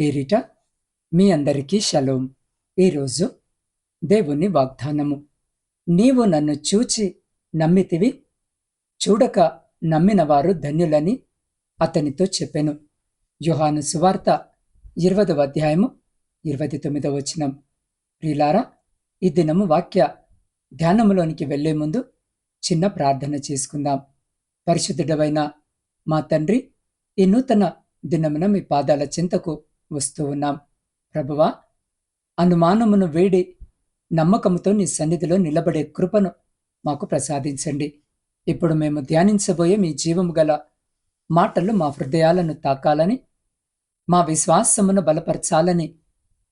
పేరిట మీ అందరికీ షలోం. ఈరోజు దేవుని వాగ్దానము. నీవు నన్ను చూచి నమ్మితివి, చూడక నమ్మిన వారు ధన్యులని అతనితో చెప్పెను. యోహాను సువార్త 20వ అధ్యాయము 29వ వచనం. ప్రియులారా, ఈ దినము వాక్య ధ్యానములోనికి వెళ్లే ముందు చిన్న ప్రార్థన చేసుకుందాం. పరిశుద్ధుడవైన మా తండ్రి, ఈ నూతన దినమున మీ పాదాల చింతకు వస్తూ ఉన్నాం. ప్రభువా, అనుమానమును వేడి నమ్మకముతో నీ సన్నిధిలో నిలబడే కృపను మాకు ప్రసాదించండి. ఇప్పుడు మేము ధ్యానించబోయే మీ జీవము గల మాటలు మా హృదయాలను తాకాలని, మా విశ్వాసమును బలపరచాలని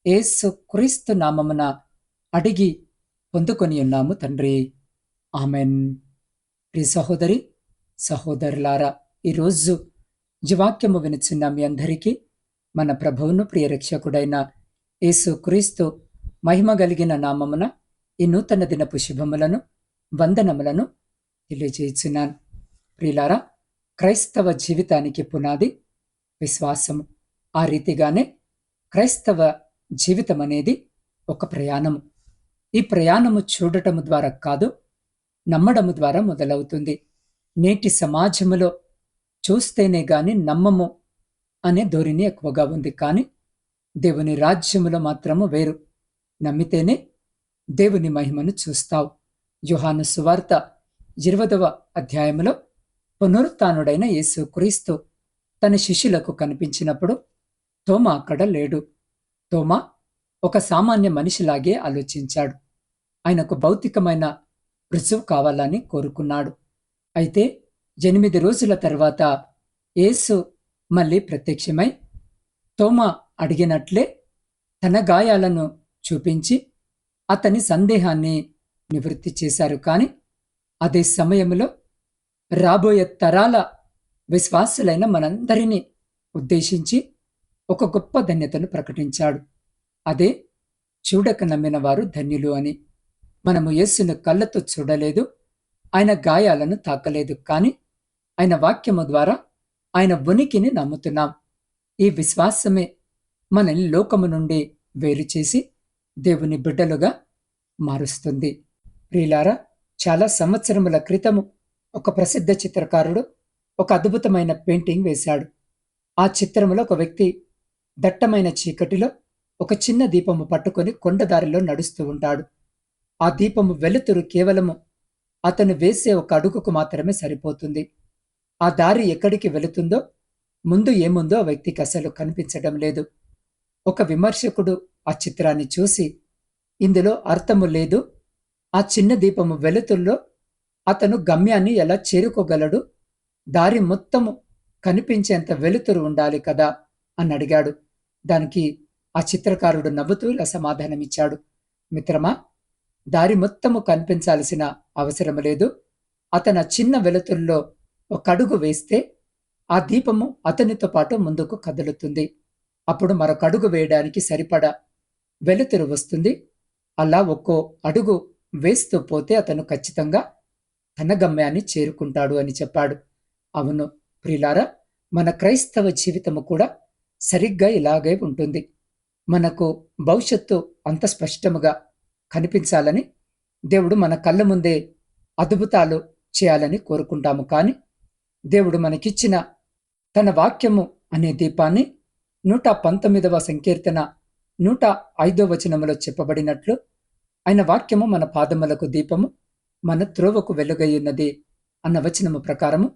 యేసు క్రీస్తు నామమున అడిగి పొందుకొని ఉన్నాము తండ్రి. ఆమెన్. ప్రియ సహోదరి సహోదరులారా, ఈరోజు ఈ వాక్యము వినుచున్న మీ అందరికీ మన ప్రభువును ప్రియరక్షకుడైన యేసు క్రీస్తు మహిమ కలిగిన నామమున ఈ నూతన దినపు శుభములను వందనములను తెలియజేయుచున్నాను. ప్రియులారా, క్రైస్తవ జీవితానికి పునాది విశ్వాసము. ఆ రీతిగానే క్రైస్తవ జీవితం అనేది ఒక ప్రయాణము. ఈ ప్రయాణము చూడటము ద్వారా కాదు, నమ్మడము ద్వారా మొదలవుతుంది. నేటి సమాజములో చూస్తేనే గాని నమ్మము అనే ధోరణి ఎక్కువగా ఉంది. కానీ దేవుని రాజ్యములో మాత్రము వేరు. నమ్మితేనే దేవుని మహిమను చూస్తావు. యోహాను సువార్త 20వ అధ్యాయములో పునరుత్థానుడైన యేసు క్రీస్తు తన శిష్యులకు కనిపించినప్పుడు తోమా అక్కడ లేడు. తోమా ఒక సామాన్య మనిషిలాగే ఆలోచించాడు. ఆయనకు భౌతికమైన రుజువు కావాలని కోరుకున్నాడు. అయితే 8 రోజుల తర్వాత యేసు మళ్ళీ ప్రత్యక్షమై తోమా అడిగినట్లే తన గాయాలను చూపించి అతని సందేహాన్ని నివృత్తి చేశారు. కానీ అదే సమయంలో రాబోయే తరాల విశ్వాసులైన మనందరినీ ఉద్దేశించి ఒక గొప్ప ధన్యతను ప్రకటించాడు. అదే చూడక నమ్మిన వారు ధన్యులు అని. మనము యేసును కళ్ళతో చూడలేదు, ఆయన గాయాలను తాకలేదు, కానీ ఆయన వాక్యము ద్వారా ఆయన ఉనికిని నమ్ముతున్నాం. ఈ విశ్వాసమే మనల్ని లోకము నుండి వేరు చేసి దేవుని బిడ్డలుగా మారుస్తుంది. ప్రియులారా, చాలా సంవత్సరముల క్రితము ఒక ప్రసిద్ధ చిత్రకారుడు ఒక అద్భుతమైన పెయింటింగ్ వేశాడు. ఆ చిత్రములో ఒక వ్యక్తి దట్టమైన చీకటిలో ఒక చిన్న దీపము పట్టుకొని కొండదారిలో నడుస్తూ ఉంటాడు. ఆ దీపము వెలుతురు కేవలము అతను వేసే ఒక అడుగుకు మాత్రమే సరిపోతుంది. ఆ దారి ఎక్కడికి వెళుతుందో, ముందు ఏముందో ఆ వ్యక్తికి అసలు కనిపించడం లేదు. ఒక విమర్శకుడు ఆ చిత్రాన్ని చూసి, ఇందులో అర్థము లేదు, ఆ చిన్న దీపము వెలుతుల్లో అతను గమ్యాన్ని ఎలా చేరుకోగలడు, దారి మొత్తము కనిపించేంత వెలుతురు ఉండాలి కదా అని అడిగాడు. దానికి ఆ చిత్రకారుడు నవ్వుతూ ఇలా సమాధానమిచ్చాడు, మిత్రమా, దారి మొత్తము కనిపించాల్సిన అవసరం లేదు. అతను ఆ చిన్న వెలుతుల్లో ఒక అడుగు వేస్తే ఆ దీపము అతనితో పాటు ముందుకు కదులుతుంది. అప్పుడు మరొక అడుగు వేయడానికి సరిపడా వెలుతురు వస్తుంది. అలా ఒక్కో అడుగు వేస్తూ పోతే అతను ఖచ్చితంగా తన గమ్యాన్ని చేరుకుంటాడు అని చెప్పాడు. అవును ప్రియులారా, మన క్రైస్తవ జీవితము కూడా సరిగ్గా ఇలాగే ఉంటుంది. మనకు భవిష్యత్తు అంత స్పష్టముగా కనిపించాలని దేవుడు మన కళ్ళ ముందే అద్భుతాలు చేయాలని కోరుకుంటాము. కానీ దేవుడు మనకిచ్చిన తన వాక్యము అనే దీపాన్ని 119వ సంకీర్తన 105వ వచనములో చెప్పబడినట్లు, ఆయన వాక్యము మన పాదములకు దీపము, మన త్రోవకు వెలుగయ్యున్నది అన్న వచనము ప్రకారము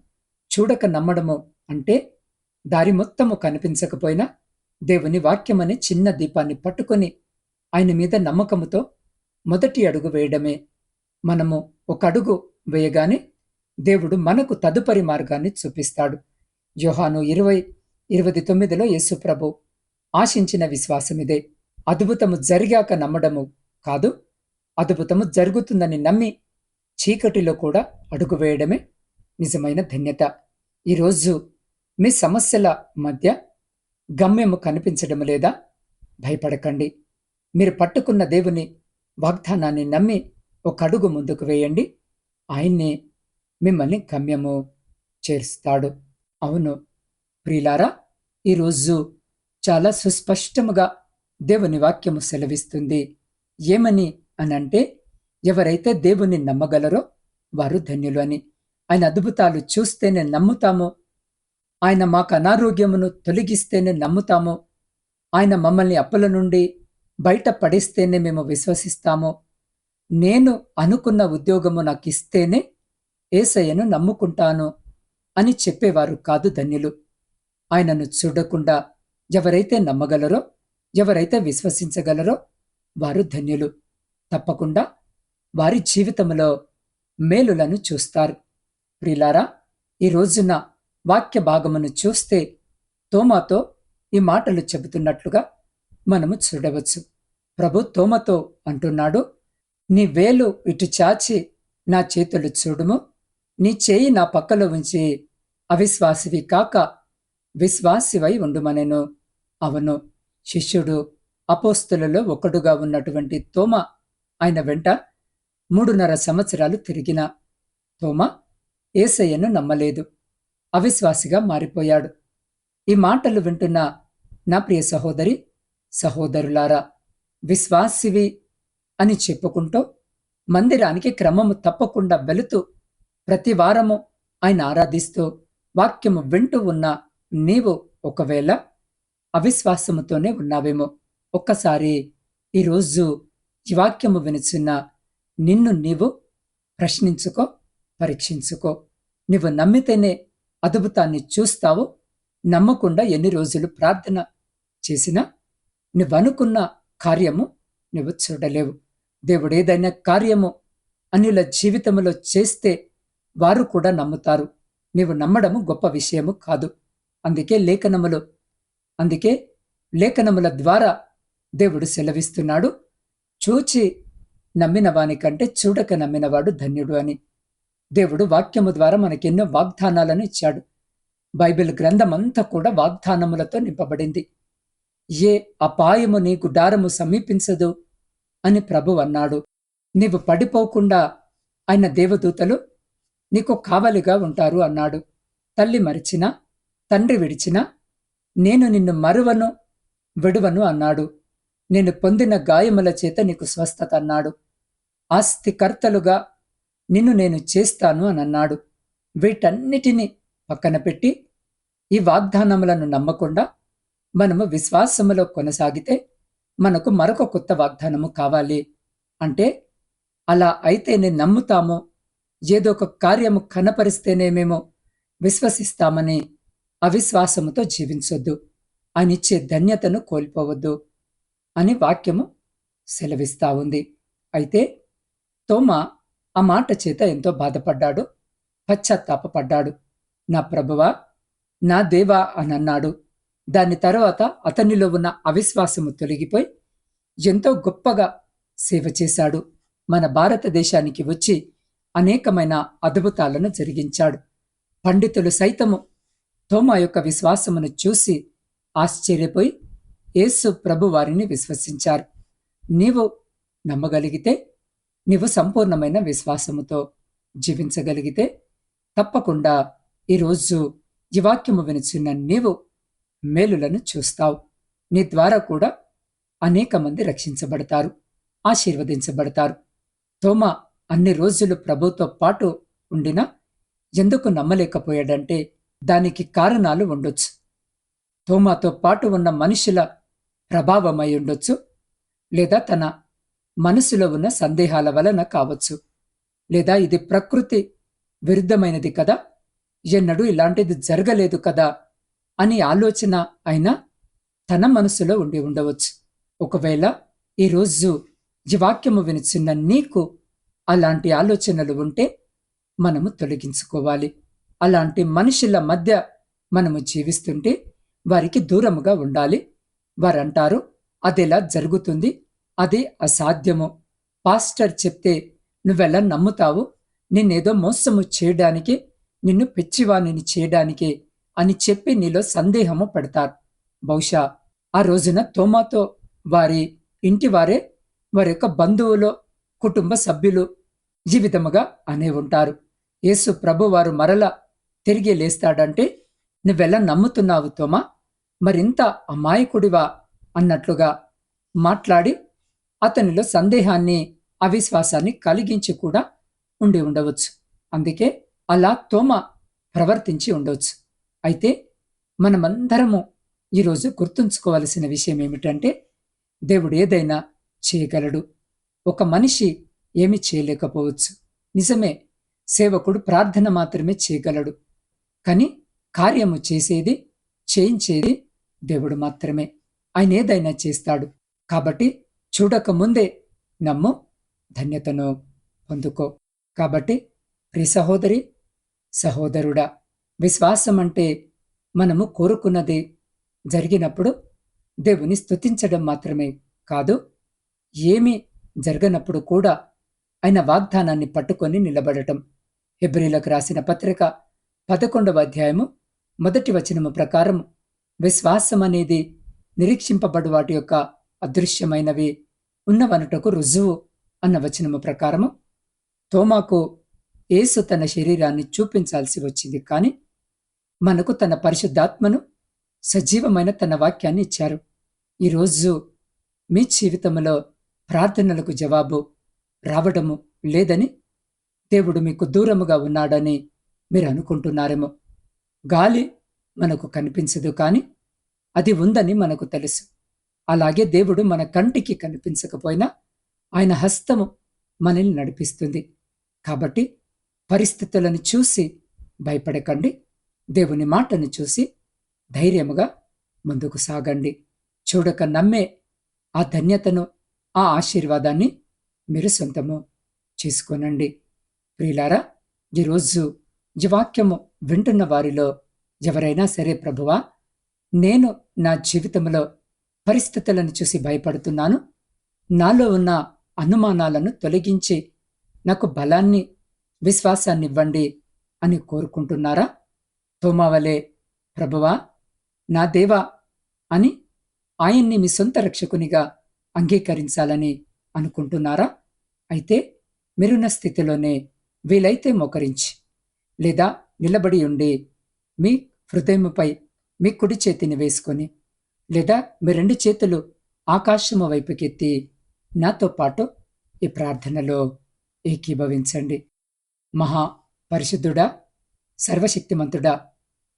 చూడక నమ్మడము అంటే దారి మొత్తము కనిపించకపోయినా దేవుని వాక్యమనే చిన్న దీపాన్ని పట్టుకొని ఆయన మీద నమ్మకముతో మొదటి అడుగు వేయడమే. మనము ఒక అడుగు వేయగానే దేవుడు మనకు తదుపరి మార్గాన్ని చూపిస్తాడు. యోహాను 20:29లో యేసు ప్రభు ఆశించిన విశ్వాసమిదే. అద్భుతము జరిగాక నమ్మడము కాదు, అద్భుతము జరుగుతుందని నమ్మి చీకటిలో కూడా అడుగు వేయడమే నిజమైన ధన్యత. ఈరోజు మీ సమస్యల మధ్య గమ్యము కనిపించడం లేదా? భయపడకండి. మీరు పట్టుకున్న దేవుని వాగ్దానాన్ని నమ్మి ఒక అడుగు ముందుకు వేయండి. ఆయన్ని మిమ్మల్ని గమ్యము చేరుస్తాడు. అవును ప్రియులారా, ఈరోజు చాలా సుస్పష్టముగా దేవుని వాక్యము సెలవిస్తుంది. ఏమని అనంటే, ఎవరైతే దేవుని నమ్మగలరో వారు ధన్యులు అని. ఆయన అద్భుతాలు చూస్తేనే నమ్ముతాము. ఆయన మాకు అనారోగ్యమును తొలగిస్తేనే నమ్ముతాము. ఆయన మమ్మల్ని అప్పుల నుండి బయట పడేస్తేనే మేము విశ్వసిస్తాము. నేను అనుకున్న ఉద్యోగము నాకిస్తేనే యేసయ్యను నమ్ముకుంటాను అని చెప్పేవారు కాదు ధన్యులు. ఆయనను చూడకుండా ఎవరైతే నమ్మగలరో, ఎవరైతే విశ్వసించగలరో వారు ధన్యులు. తప్పకుండా వారి జీవితంలో మేలులను చూస్తారు. ప్రియులారా, ఈ రోజున వాక్య భాగమును చూస్తే తోమాతో ఈ మాటలు చెబుతున్నట్లుగా మనము చూడవచ్చు. ప్రభు తోమతో అంటున్నాడు, నీ వేలు ఇటు చాచి నా చేతులు చూడుము, నీ చేయి నా పక్కలో ఉంచి అవిశ్వాసివి కాక విశ్వాసివై ఉండుమనెను. అవును, శిష్యుడు, అపోస్తులలో ఒకడుగా ఉన్నటువంటి తోమ ఆయన వెంట 3.5 సంవత్సరాలు తిరిగిన తోమ యేసయ్యను నమ్మలేదు, అవిశ్వాసిగా మారిపోయాడు. ఈ మాటలు వింటున్న నా ప్రియ సహోదరి సహోదరులారా, విశ్వాసివి అని చెప్పుకుంటూ మందిరానికి క్రమము తప్పకుండా వెళుతూ ప్రతి వారము ఆయన ఆరాధిస్తూ వాక్యము వింటూ ఉన్న నీవు ఒకవేళ అవిశ్వాసముతోనే ఉన్నావేమో. ఒక్కసారి ఈరోజు ఈ వాక్యము వినుచున్న నిన్ను నీవు ప్రశ్నించుకో, పరీక్షించుకో. నువ్వు నమ్మితేనే అద్భుతాన్ని చూస్తావు. నమ్మకుండా ఎన్ని రోజులు ప్రార్థన చేసినా నువ్వనుకున్న కార్యము నువ్వు చూడలేవు. దేవుడేదైనా కార్యము అన్యుల జీవితంలో చేస్తే వారు కూడా నమ్ముతారు. నీవు నమ్మడము గొప్ప విషయము కాదు. అందుకే లేఖనముల ద్వారా దేవుడు సెలవిస్తున్నాడు, చూచి నమ్మిన వానికంటే చూడక నమ్మినవాడు ధన్యుడు అని. దేవుడు వాక్యము ద్వారా మనకెన్నో వాగ్దానాలను ఇచ్చాడు. బైబిల్ గ్రంథమంతా కూడా వాగ్దానములతో నింపబడింది. ఏ అపాయము నీ గుడారము సమీపించదు అని ప్రభు అన్నాడు. నీవు పడిపోకుండా ఆయన దేవదూతలు నీకు కావలిగా ఉంటారు అన్నాడు. తల్లి మరిచినా, తండ్రి విడిచినా నేను నిన్ను మరువను విడువను అన్నాడు. నేను పొందిన గాయముల చేత నీకు స్వస్థత అన్నాడు. ఆస్తికర్తలుగా నిన్ను నేను చేస్తాను అని అన్నాడు. వీటన్నిటినీ పక్కన పెట్టి ఈ వాగ్దానములను నమ్మకుండా మనము విశ్వాసములో కొనసాగితే మనకు మరొక కొత్త వాగ్దానము కావాలి. అంటే అలా అయితేనే నమ్ముతాము, ఏదో ఒక కార్యము కనపరిస్తేనే మేము విశ్వసిస్తామని అవిశ్వాసముతో జీవించొద్దు, ఆయన ఇచ్చే ధన్యతను కోల్పోవద్దు అని వాక్యము సెలవిస్తా ఉంది. అయితే తోమా ఆ మాట చేత ఎంతో బాధపడ్డాడు, పశ్చాత్తాపపడ్డాడు. నా ప్రభువా, నా దేవా అని అన్నాడు. దాని తర్వాత అతనిలో ఉన్న అవిశ్వాసము తొలగిపోయి ఎంతో గొప్పగా సేవ చేశాడు. మన భారతదేశానికి వచ్చి అనేకమైన అద్భుతాలను జరిగించాడు. పండితులు సైతము తోమా యొక్క విశ్వాసమును చూసి ఆశ్చర్యపోయి యేసు ప్రభు వారిని విశ్వసించారు. నీవు నమ్మగలిగితే, నీవు సంపూర్ణమైన విశ్వాసముతో జీవించగలిగితే తప్పకుండా ఈరోజు ఈ వాక్యము వినుచున్న నీవు మేలులను చూస్తావు. నీ ద్వారా కూడా అనేక మంది రక్షించబడతారు, ఆశీర్వదించబడతారు. తోమా అన్ని రోజులు ప్రభుతో పాటు ఉండినా ఎందుకు నమ్మలేకపోయాడంటే దానికి కారణాలు ఉండొచ్చు. తోమాతో పాటు ఉన్న మనుషుల ప్రభావమై ఉండొచ్చు, లేదా తన మనసులో ఉన్న సందేహాల వలన కావచ్చు, లేదా ఇది ప్రకృతి విరుద్ధమైనది కదా, ఎన్నడూ ఇలాంటిది జరగలేదు కదా అని ఆలోచన అయినా తన మనసులో ఉండి ఉండవచ్చు. ఒకవేళ ఈరోజు ఈ వాక్యము వినిచిన్న నీకు అలాంటి ఆలోచనలు ఉంటే మనము తొలగించుకోవాలి. అలాంటి మనుషుల మధ్య మనము జీవిస్తుంటే వారికి దూరముగా ఉండాలి. వారంటారు, అదెలా జరుగుతుంది, అది అసాధ్యము, పాస్టర్ చెప్తే నువ్వెలా నమ్ముతావు, నిన్నేదో మోసము చేయడానికి, నిన్ను పిచ్చివాణిని చేయడానికి అని చెప్పి నీలో సందేహము పెడతారు. బహుశా ఆ రోజున తోమాతో వారి ఇంటివారే, వారి యొక్క బంధువులో కుటుంబ సభ్యులు ఈ విధముగా అనే ఉంటారు. యేసు ప్రభు వారు మరల తిరిగి లేస్తాడంటే నువ్వెలా నమ్ముతున్నావు తోమా, మరింత అమాయకుడివా అన్నట్లుగా మాట్లాడి అతనిలో సందేహాన్ని, అవిశ్వాసాన్ని కలిగించి కూడా ఉండి ఉండవచ్చు. అందుకే అలా తోమ ప్రవర్తించి ఉండవచ్చు. అయితే మనమందరము ఈరోజు గుర్తుంచుకోవలసిన విషయం ఏమిటంటే, దేవుడు ఏదైనా చేయగలడు. ఒక మనిషి ఏమి చేయలేకపోవచ్చు. నిజమే, సేవకుడు ప్రార్థన మాత్రమే చేయగలడు. కానీ కార్యము చేసేది, చేయించేది దేవుడు మాత్రమే. ఆయన ఏదైనా చేస్తాడు. కాబట్టి చూడక ముందే నమ్ము, ధన్యతను పొందుకో. కాబట్టి ప్రియ సహోదరి, సహోదరుడా, విశ్వాసం అంటే మనము కోరుకున్నది జరిగినప్పుడు దేవుని స్తుతించడం మాత్రమే కాదు, ఏమీ జరగనప్పుడు కూడా ఆయన వాగ్దానాన్ని పట్టుకొని నిలబడటం. హెబ్రీలకు రాసిన పత్రిక 11వ అధ్యాయము 1వ వచనము ప్రకారం విశ్వాసం అనేది నిరీక్షింపబడు వాటి యొక్క అదృశ్యమైనవి ఉన్నవనుటకు రుజువు అన్న వచనము ప్రకారము తోమాకు యేసు తన శరీరాన్ని చూపించాల్సి వచ్చింది. కానీ మనకు తన పరిశుద్ధాత్మను, సజీవమైన తన వాక్యాన్ని ఇచ్చారు. ఈరోజు మీ జీవితంలో ప్రార్థనలకు జవాబు రావడము లేదని, దేవుడు మీకు దూరముగా ఉన్నాడని మీరు అనుకుంటున్నారేమో. గాలి మనకు కనిపించదు, కానీ అది ఉందని మనకు తెలుసు. అలాగే దేవుడు మన కంటికి కనిపించకపోయినా ఆయన హస్తము మనల్ని నడిపిస్తుంది. కాబట్టి పరిస్థితులను చూసి భయపడకండి. దేవుని మాటను చూసి ధైర్యముగా ముందుకు సాగండి. చూడక నమ్మే ఆ ధన్యతను, ఆ ఆశీర్వాదాన్ని మీరు సొంతము చేసుకోనండి. ప్రియులారా, ఈరోజు ఈ వాక్యము వింటున్న వారిలో ఎవరైనా సరే, ప్రభువా, నేను నా జీవితంలో పరిస్థితులను చూసి భయపడుతున్నాను, నాలో ఉన్న అనుమానాలను తొలగించి నాకు బలాన్ని, విశ్వాసాన్ని ఇవ్వండి అని కోరుకుంటున్నారా? తోమావలే, ప్రభువా, నా దేవా అని ఆయన్ని మీ సొంత రక్షకునిగా అంగీకరించాలని అనుకుంటున్నారా? అయితే మీరున్న స్థితిలోనే వీలైతే మోకరించి లేదా నిలబడి ఉండి మీ హృదయముపై మీ కుడి చేతిని వేసుకొని, లేదా మీ 2 చేతులు ఆకాశము వైపుకెత్తి నాతో పాటు ఈ ప్రార్థనలో ఏకీభవించండి. మహా పరిశుద్ధుడా, సర్వశక్తిమంతుడా,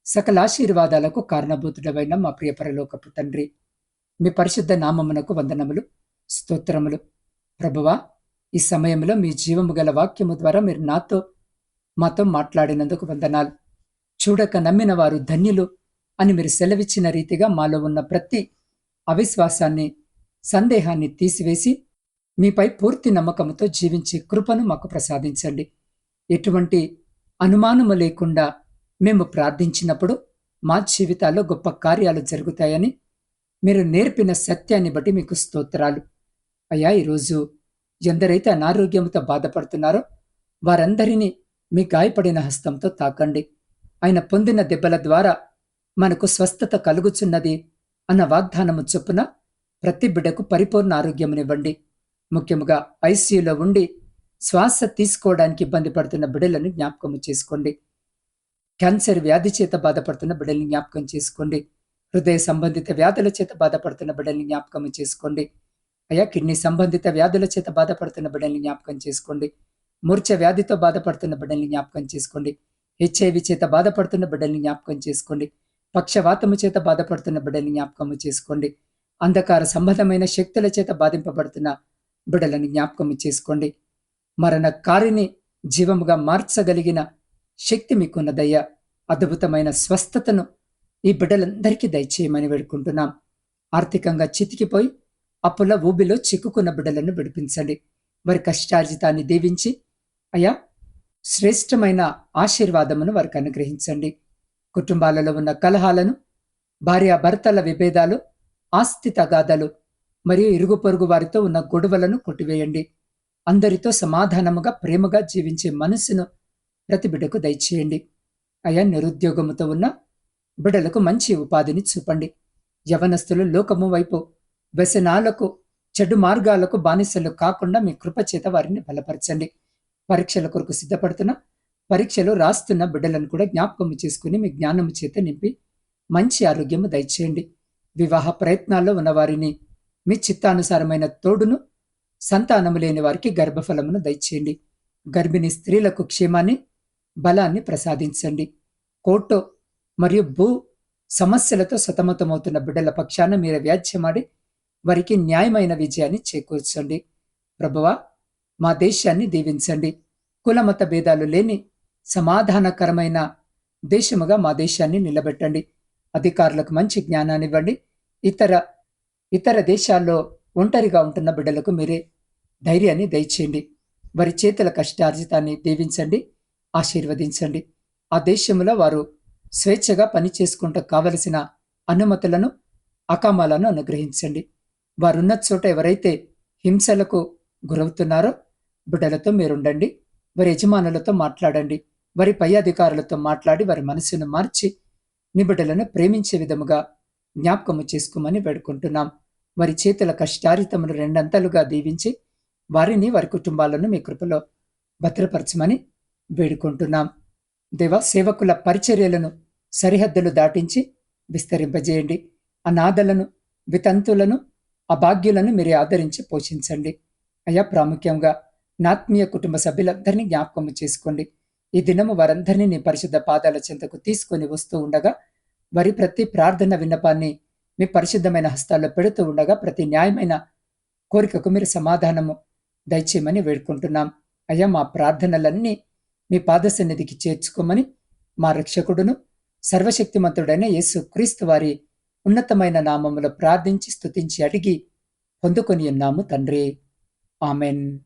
సకల ఆశీర్వాదాలకు కారణభూతుడవైన మా ప్రియ పరలోకపు తండ్రి, మీ పరిశుద్ధ నామమునకు వందనములు, స్తోత్రములు. ప్రభువా, ఈ సమయంలో మీ జీవము గల వాక్యము ద్వారా మీరు మాతో మాట్లాడినందుకు వందనాలు. చూడక నమ్మిన వారు ధన్యులు అని మీరు సెలవిచ్చిన రీతిగా మాలో ఉన్న ప్రతి అవిశ్వాసాన్ని, సందేహాన్ని తీసివేసి మీపై పూర్తి నమ్మకంతో జీవించే కృపను మాకు ప్రసాదించండి. ఎటువంటి అనుమానము లేకుండా మేము ప్రార్థించినప్పుడు మా జీవితాల్లో గొప్ప కార్యాలు జరుగుతాయని మీరు నేర్పిన సత్యాన్ని బట్టి మీకు స్తోత్రాలు. అయ్యా, ఈరోజు ఎందరైతే అనారోగ్యంతో బాధపడుతున్నారో వారందరినీ మీ గాయపడిన హస్తంతో తాకండి. ఆయన పొందిన దెబ్బల ద్వారా మనకు స్వస్థత కలుగుచున్నది అన్న వాగ్దానము చొప్పున ప్రతి బిడ్డకు పరిపూర్ణ ఆరోగ్యమునివ్వండి. ముఖ్యముగా ఐసీయూలో ఉండి శ్వాస తీసుకోవడానికి ఇబ్బంది పడుతున్న బిడ్డలను జ్ఞాపకము చేసుకోండి. క్యాన్సర్ వ్యాధి చేత బాధపడుతున్న బిడ్డల్ని జ్ఞాపకం చేసుకోండి. హృదయ సంబంధిత వ్యాధుల చేత బాధపడుతున్న బిడ్డల్ని జ్ఞాపకం చేసుకోండి. అయ్యా, కిడ్నీ సంబంధిత వ్యాధుల చేత బాధపడుతున్న బిడ్డల్ని జ్ఞాపకం చేసుకోండి. మూర్ఛ వ్యాధితో బాధపడుతున్న బిడ్డల్ని జ్ఞాపకం చేసుకోండి. HIV చేత బాధపడుతున్న బిడ్డల్ని జ్ఞాపకం చేసుకోండి. పక్షవాతము చేత బాధపడుతున్న బిడ్డల్ని జ్ఞాపకము చేసుకోండి. అంధకార సంబంధమైన శక్తుల చేత బాధింపబడుతున్న బిడ్డలని జ్ఞాపకము చేసుకోండి. మరణకారిని జీవముగా మార్చగలిగిన శక్తి మీకున్నదయ్యా. అద్భుతమైన స్వస్థతను ఈ బిడ్డలందరికీ దయచేయమని వేడుకుంటున్నాం. ఆర్థికంగా చితికిపోయి అప్పుల ఊబిలో చిక్కుకున్న బిడ్డలను విడిపించండి. వారి కష్టార్జితాన్ని దీవించి అయ్యా, శ్రేష్టమైన ఆశీర్వాదమును వారికి అనుగ్రహించండి. కుటుంబాలలో ఉన్న కలహాలను, భార్యాభర్తల విభేదాలు, ఆస్తి తగాదాలు మరియు ఇరుగు పొరుగు వారితో ఉన్న గొడవలను కొట్టివేయండి. అందరితో సమాధానముగా, ప్రేమగా జీవించే మనసును ప్రతి బిడ్డకు దయచేయండి. అయ్యా, నిరుద్యోగముతో ఉన్న బిడ్డలకు మంచి ఉపాధిని చూపండి. యవనస్తులు లోకము వైపు, వ్యసనాలకు, చెడు మార్గాలకు బానిసలు కాకుండా మీ కృపచేత వారిని బలపరచండి. పరీక్షల కొరకు సిద్ధపడుతున్న, పరీక్షలు రాస్తున్న బిడ్డలను కూడా జ్ఞాపకము చేసుకుని మీ జ్ఞానము చేత నింపి మంచి ఆరోగ్యము దయచేయండి. వివాహ ప్రయత్నాల్లో ఉన్నవారిని మీ చిత్తానుసారమైన తోడును, సంతానము లేని వారికి గర్భఫలమును దయచేయండి. గర్భిణీ స్త్రీలకు క్షేమాన్ని, బలాన్ని ప్రసాదించండి. కోర్టు మరియు భూ సమస్యలతో సతమతమవుతున్న బిడ్డల పక్షాన మీరు వ్యాజ్యమాడి వారికి న్యాయమైన విజయాన్ని చేకూర్చండి. ప్రభువా, మా దేశాన్ని దీవించండి. కులమత భేదాలు లేని సమాధానకరమైన దేశముగా మా దేశాన్ని నిలబెట్టండి. అధికారులకు మంచి జ్ఞానాన్ని ఇవ్వండి. ఇతర ఇతర దేశాల్లో ఒంటరిగా ఉంటున్న బిడ్డలకు మీరే ధైర్యాన్ని దయచేయండి. వారి చేతుల కష్టార్జితాన్ని దీవించండి, ఆశీర్వదించండి. ఆ దేశంలో వారు స్వేచ్ఛగా పని చేసుకుంటూ కావలసిన అనుమతులను, అకామాలను అనుగ్రహించండి. వారున్న చోట ఎవరైతే హింసలకు గురవుతున్నారో బిడ్డలతో మీరుండండి. వారి యజమానులతో మాట్లాడండి. వారి పై అధికారులతో మాట్లాడి వారి మనసును మార్చి నీ బిడ్డలను ప్రేమించే విధముగా జ్ఞాపకము చేసుకోమని వేడుకుంటున్నాం. వారి చేతుల కష్టారితమును రెండంతలుగా దీవించి వారిని, వారి కుటుంబాలను మీ కృపలో భద్రపరచమని వేడుకుంటున్నాం. దేవా, సేవకుల పరిచర్యలను సరిహద్దులు దాటించి విస్తరింపజేయండి. అనాథలను, వితంతులను, అభాగ్యులను మీరే ఆదరించి పోషించండి. అయ్యా, ప్రాముఖ్యంగా నాత్మీయ కుటుంబ సభ్యులందరినీ జ్ఞాపకము చేసుకోండి. ఈ దినము వారందరినీ నీ పరిశుద్ధ పాదాల చెంతకు తీసుకొని వస్తూ ఉండగా వారి ప్రతి ప్రార్థన విన్నపాన్ని మీ పరిశుద్ధమైన హస్తాల్లో పెడుతూ ఉండగా ప్రతి న్యాయమైన కోరికకు మీరు సమాధానము దయచేయమని వేడుకుంటున్నాం. అయ్యా, మా ప్రార్థనలన్నీ మీ పాద సన్నిధికి చేర్చుకోమని మా రక్షకుడును సర్వశక్తిమంతుడైన యేసు క్రీస్తు వారి ఉన్నతమైన నామములో ప్రార్థించి స్తుతించి అడిగి పొందుకొని ఉన్నాము తండ్రి. ఆమెన్.